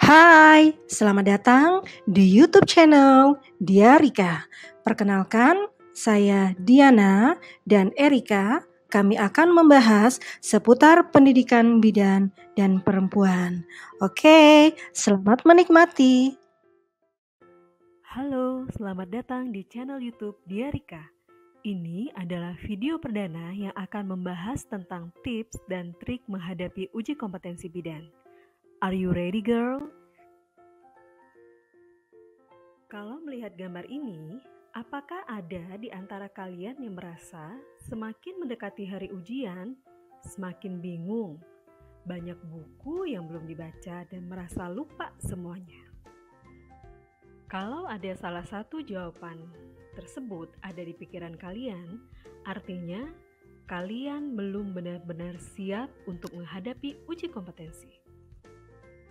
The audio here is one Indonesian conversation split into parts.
Hai, selamat datang di YouTube channel Diarika. Perkenalkan, saya Diana dan Erika. Kami akan membahas seputar pendidikan bidan dan perempuan. Oke, selamat menikmati. Halo, selamat datang di channel YouTube Diarika. Ini adalah video perdana yang akan membahas tentang tips dan trik menghadapi uji kompetensi bidan. Are you ready, girl? Kalau melihat gambar ini, apakah ada di antara kalian yang merasa semakin mendekati hari ujian, semakin bingung, banyak buku yang belum dibaca dan merasa lupa semuanya? Kalau ada salah satu jawaban tersebut ada di pikiran kalian, artinya kalian belum benar-benar siap untuk menghadapi uji kompetensi.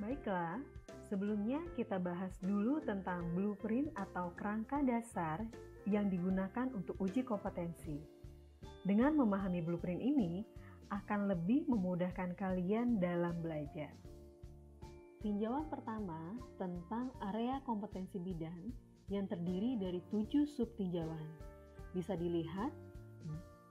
Baiklah, sebelumnya kita bahas dulu tentang blueprint atau kerangka dasar yang digunakan untuk uji kompetensi. Dengan memahami blueprint ini, akan lebih memudahkan kalian dalam belajar. Tinjauan pertama tentang area kompetensi bidan yang terdiri dari 7 subtinjauan. Bisa dilihat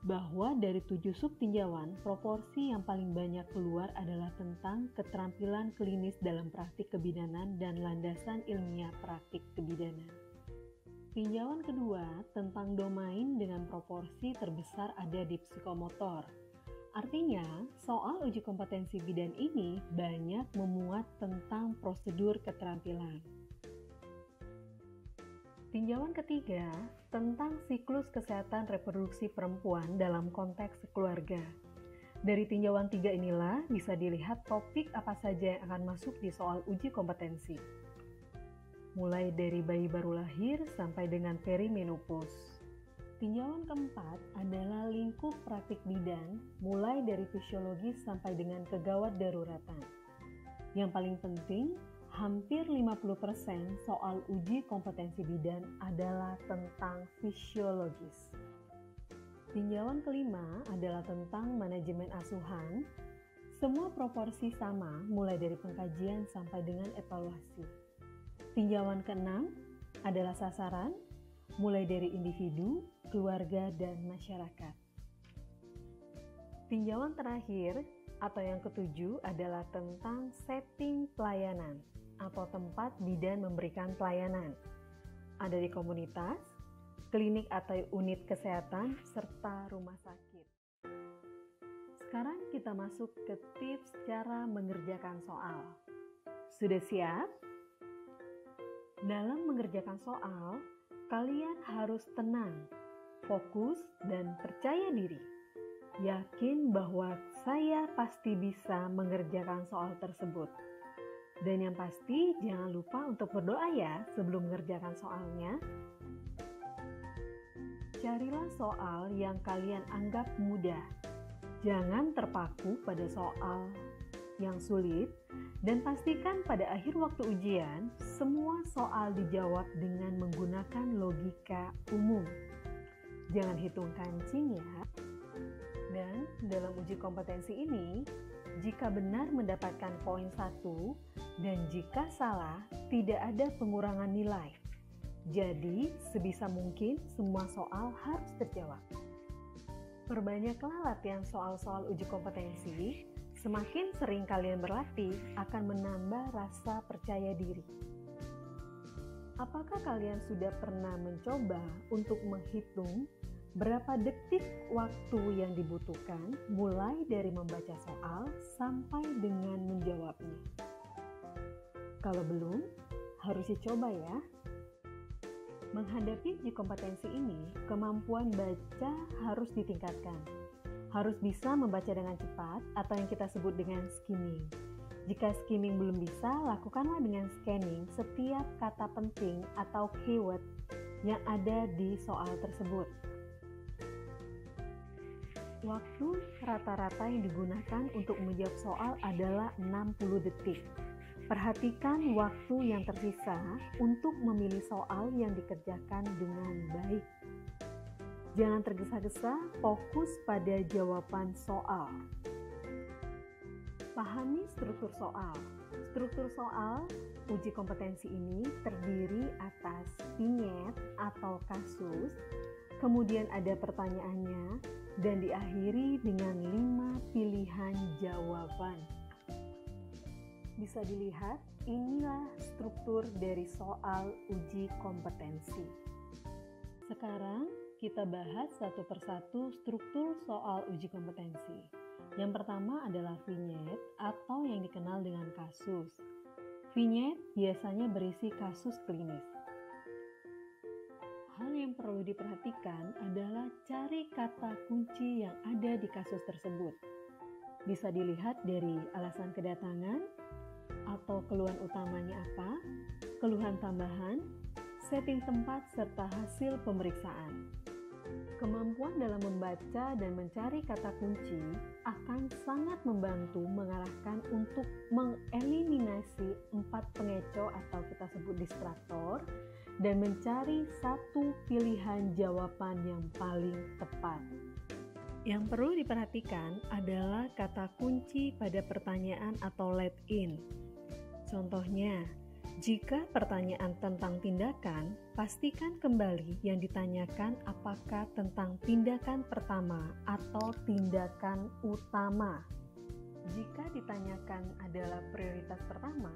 bahwa dari 7 subtinjauan, proporsi yang paling banyak keluar adalah tentang keterampilan klinis dalam praktik kebidanan dan landasan ilmiah praktik kebidanan. Tinjauan kedua tentang domain dengan proporsi terbesar ada di psikomotor. Artinya, soal uji kompetensi bidan ini banyak memuat tentang prosedur keterampilan. Tinjauan ketiga tentang siklus kesehatan reproduksi perempuan dalam konteks keluarga. Dari tinjauan 3 inilah bisa dilihat topik apa saja yang akan masuk di soal uji kompetensi. Mulai dari bayi baru lahir sampai dengan perimenopause. Tinjauan keempat adalah lingkup praktik bidan, mulai dari fisiologis sampai dengan kegawat daruratan. Yang paling penting, hampir 50% soal uji kompetensi bidan adalah tentang fisiologis. Tinjauan kelima adalah tentang manajemen asuhan. Semua proporsi sama, mulai dari pengkajian sampai dengan evaluasi. Tinjauan keenam adalah sasaran, mulai dari individu, keluarga, dan masyarakat. Tinjauan terakhir atau yang ketujuh adalah tentang setting pelayanan atau tempat bidan memberikan pelayanan. Ada di komunitas, klinik atau unit kesehatan, serta rumah sakit. Sekarang kita masuk ke tips cara mengerjakan soal. Sudah siap? Dalam mengerjakan soal, kalian harus tenang, fokus, dan percaya diri. Yakin bahwa saya pasti bisa mengerjakan soal tersebut. Dan yang pasti, jangan lupa untuk berdoa ya sebelum mengerjakan soalnya. Carilah soal yang kalian anggap mudah. Jangan terpaku pada soal yang sulit, dan pastikan pada akhir waktu ujian, semua soal dijawab dengan menggunakan logika umum. Jangan hitung kancing ya. Dan dalam uji kompetensi ini, jika benar mendapatkan poin 1 dan jika salah, tidak ada pengurangan nilai. Jadi, sebisa mungkin semua soal harus terjawab. Perbanyaklah latihan soal-soal uji kompetensi. Semakin sering kalian berlatih, akan menambah rasa percaya diri. Apakah kalian sudah pernah mencoba untuk menghitung berapa detik waktu yang dibutuhkan mulai dari membaca soal sampai dengan menjawabnya? Kalau belum, harus dicoba ya. Menghadapi uji kompetensi ini, kemampuan baca harus ditingkatkan. Harus bisa membaca dengan cepat atau yang kita sebut dengan skimming. Jika skimming belum bisa, lakukanlah dengan scanning setiap kata penting atau keyword yang ada di soal tersebut. Waktu rata-rata yang digunakan untuk menjawab soal adalah 60 detik. Perhatikan waktu yang tersisa untuk memilih soal yang dikerjakan dengan baik. Jangan tergesa-gesa, fokus pada jawaban soal. Pahami struktur soal. Struktur soal Uji kompetensi ini terdiri atas vignette atau kasus, kemudian ada pertanyaannya, dan diakhiri dengan 5 pilihan jawaban. Bisa dilihat, inilah struktur dari soal uji kompetensi. Sekarang kita bahas satu persatu struktur soal uji kompetensi. Yang pertama adalah vignette atau yang dikenal dengan kasus. Vignette biasanya berisi kasus klinis. Hal yang perlu diperhatikan adalah cari kata kunci yang ada di kasus tersebut. Bisa dilihat dari alasan kedatangan, atau keluhan utamanya apa, keluhan tambahan, setting tempat, serta hasil pemeriksaan. Kemampuan dalam membaca dan mencari kata kunci akan sangat membantu mengarahkan untuk mengeliminasi 4 pengecoh atau kita sebut distraktor dan mencari satu pilihan jawaban yang paling tepat. Yang perlu diperhatikan adalah kata kunci pada pertanyaan atau let in. Contohnya, jika pertanyaan tentang tindakan, pastikan kembali yang ditanyakan apakah tentang tindakan pertama atau tindakan utama. Jika ditanyakan adalah prioritas pertama,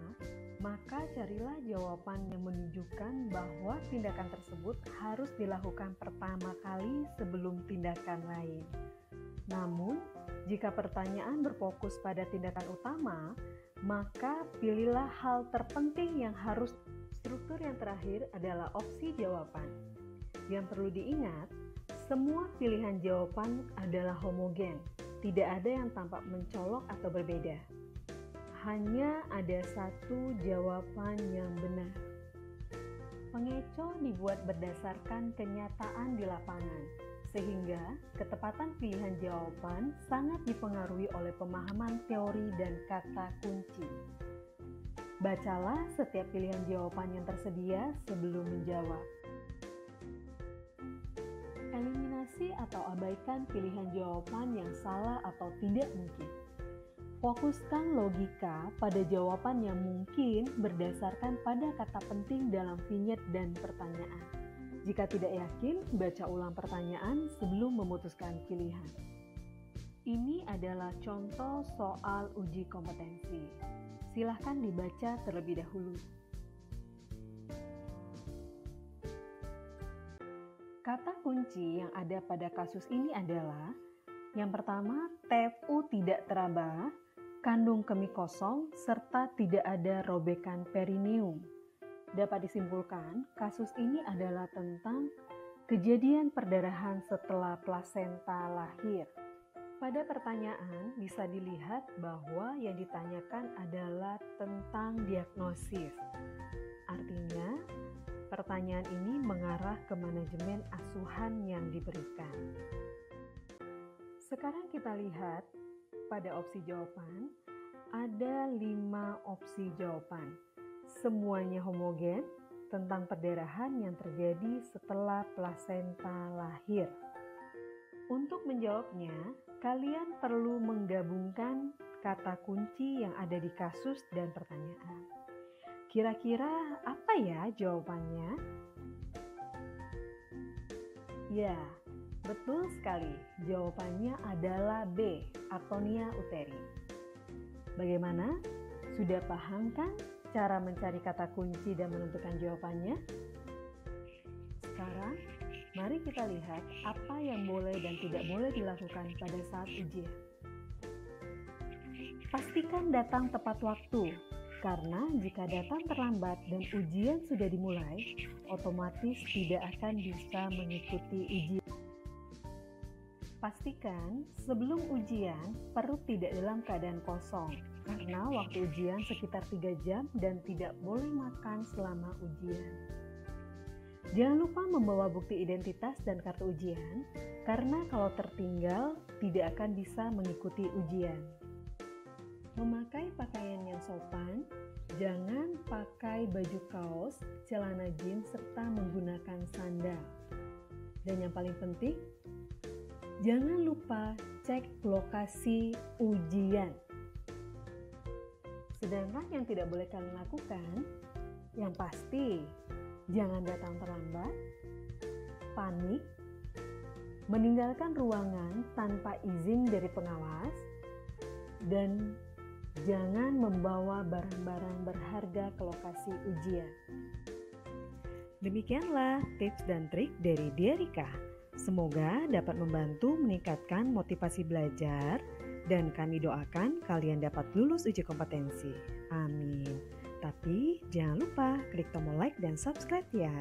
maka carilah jawaban yang menunjukkan bahwa tindakan tersebut harus dilakukan pertama kali sebelum tindakan lain. Namun, jika pertanyaan berfokus pada tindakan utama, maka pilihlah hal terpenting yang harus. Struktur yang terakhir adalah opsi jawaban. Yang perlu diingat, semua pilihan jawaban adalah homogen. Tidak ada yang tampak mencolok atau berbeda. Hanya ada satu jawaban yang benar. Pengecoh dibuat berdasarkan kenyataan di lapangan, sehingga ketepatan pilihan jawaban sangat dipengaruhi oleh pemahaman teori dan kata kunci. Bacalah setiap pilihan jawaban yang tersedia sebelum menjawab. Eliminasi atau abaikan pilihan jawaban yang salah atau tidak mungkin. Fokuskan logika pada jawaban yang mungkin berdasarkan pada kata penting dalam vignette dan pertanyaan. Jika tidak yakin, baca ulang pertanyaan sebelum memutuskan pilihan. Ini adalah contoh soal uji kompetensi. Silahkan dibaca terlebih dahulu. Kata kunci yang ada pada kasus ini adalah yang pertama, TFU tidak teraba, kandung kemih kosong, serta tidak ada robekan perineum. Dapat disimpulkan, kasus ini adalah tentang kejadian perdarahan setelah plasenta lahir. Pada pertanyaan bisa dilihat bahwa yang ditanyakan adalah tentang diagnosis. Artinya, pertanyaan ini mengarah ke manajemen asuhan yang diberikan. Sekarang kita lihat pada opsi jawaban, ada 5 opsi jawaban. Semuanya homogen tentang perdarahan yang terjadi setelah plasenta lahir. Untuk menjawabnya, kalian perlu menggabungkan kata kunci yang ada di kasus dan pertanyaan. Kira-kira apa ya jawabannya? Ya, betul sekali. Jawabannya adalah B, atonia uteri. Bagaimana? Sudah paham kan cara mencari kata kunci dan menentukan jawabannya? Sekarang, mari kita lihat apa yang boleh dan tidak boleh dilakukan pada saat ujian. Pastikan datang tepat waktu, karena jika datang terlambat dan ujian sudah dimulai, otomatis tidak akan bisa mengikuti ujian. Pastikan sebelum ujian perut tidak dalam keadaan kosong, karena waktu ujian sekitar 3 jam dan tidak boleh makan selama ujian. Jangan lupa membawa bukti identitas dan kartu ujian, karena kalau tertinggal tidak akan bisa mengikuti ujian. Memakai pakaian yang sopan, jangan pakai baju kaos, celana jeans, serta menggunakan sandal. Dan yang paling penting, jangan lupa cek lokasi ujian. Sedangkan yang tidak boleh kalian lakukan, yang pasti jangan datang terlambat, panik, meninggalkan ruangan tanpa izin dari pengawas, dan jangan membawa barang-barang berharga ke lokasi ujian. Demikianlah tips dan trik dari Rika. Semoga dapat membantu meningkatkan motivasi belajar dan kami doakan kalian dapat lulus uji kompetensi. Amin. Tapi jangan lupa klik tombol like dan subscribe ya.